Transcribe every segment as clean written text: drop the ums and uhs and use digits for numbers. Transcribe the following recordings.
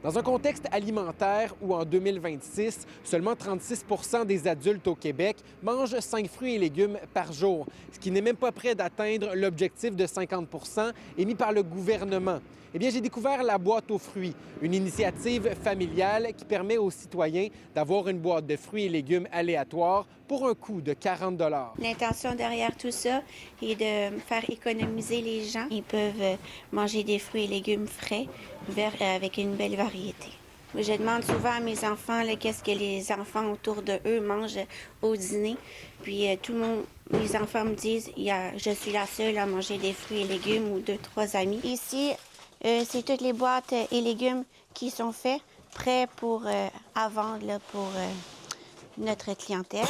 Dans un contexte alimentaire où, en 2026, seulement 36 des adultes au Québec mangent 5 fruits et légumes par jour, ce qui n'est même pas près d'atteindre l'objectif de 50 émis par le gouvernement. Eh bien, j'ai découvert la boîte aux fruits, une initiative familiale qui permet aux citoyens d'avoir une boîte de fruits et légumes aléatoires pour un coût de 40 $. L'intention derrière tout ça est de faire économiser les gens. Ils peuvent manger des fruits et légumes frais avec une belle variété. Je demande souvent à mes enfants qu'est-ce que les enfants autour de eux mangent au dîner. Puis mes enfants me disent je suis la seule à manger des fruits et légumes ou 2-3 amis. Ici, c'est toutes les boîtes et légumes qui sont faits, prêts à vendre pour notre clientèle.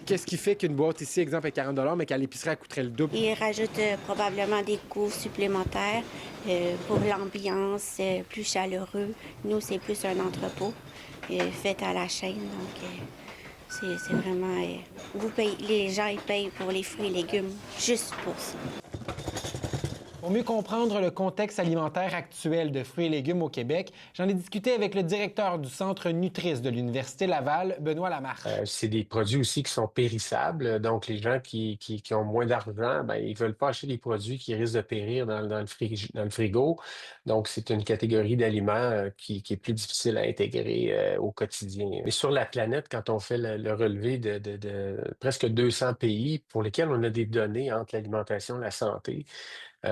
Qu'est-ce qui fait qu'une boîte ici, exemple, est 40 $ mais qu'à l'épicerie, elle coûterait le double? Ils rajoutent probablement des coûts supplémentaires pour l'ambiance, plus chaleureux. Nous, c'est plus un entrepôt fait à la chaîne. Donc, c'est vraiment... les gens, ils payent pour les fruits et légumes juste pour ça. Pour mieux comprendre le contexte alimentaire actuel de fruits et légumes au Québec, j'en ai discuté avec le directeur du Centre Nutris de l'Université Laval, Benoît Lamarche. C'est des produits aussi qui sont périssables. Donc, les gens qui ont moins d'argent, ils veulent pas acheter des produits qui risquent de périr dans le frigo. Donc, c'est une catégorie d'aliments qui est plus difficile à intégrer au quotidien. Mais sur la planète, quand on fait le relevé de presque 200 pays pour lesquels on a des données entre l'alimentation et la santé,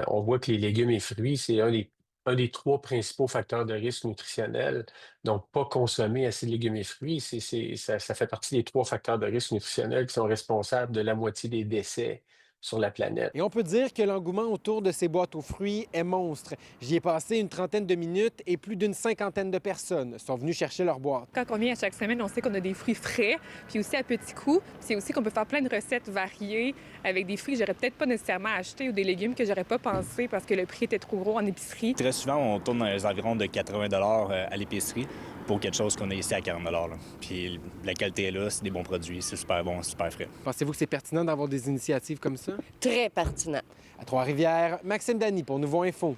on voit que les légumes et fruits, c'est un des 3 principaux facteurs de risque nutritionnel. Donc, pas consommer assez de légumes et fruits, ça fait partie des 3 facteurs de risque nutritionnel qui sont responsables de la moitié des décès sur la planète. Et on peut dire que l'engouement autour de ces boîtes aux fruits est monstre. J'y ai passé une trentaine de minutes et plus d'une cinquantaine de personnes sont venues chercher leur boîte. Quand on vient à chaque semaine, on sait qu'on a des fruits frais, puis aussi à petits coûts. C'est aussi qu'on peut faire plein de recettes variées avec des fruits que j'aurais peut-être pas nécessairement achetés ou des légumes que j'aurais pas pensé parce que le prix était trop gros en épicerie. Très souvent, on tourne dans les environs de 80 $ à l'épicerie pour quelque chose qu'on a ici à 40 $. Là. Puis la qualité est là, c'est des bons produits, c'est super bon, super frais. Pensez-vous que c'est pertinent d'avoir des initiatives comme ça? Très pertinent. À Trois-Rivières, Maxime Dany pour Nouveau Info.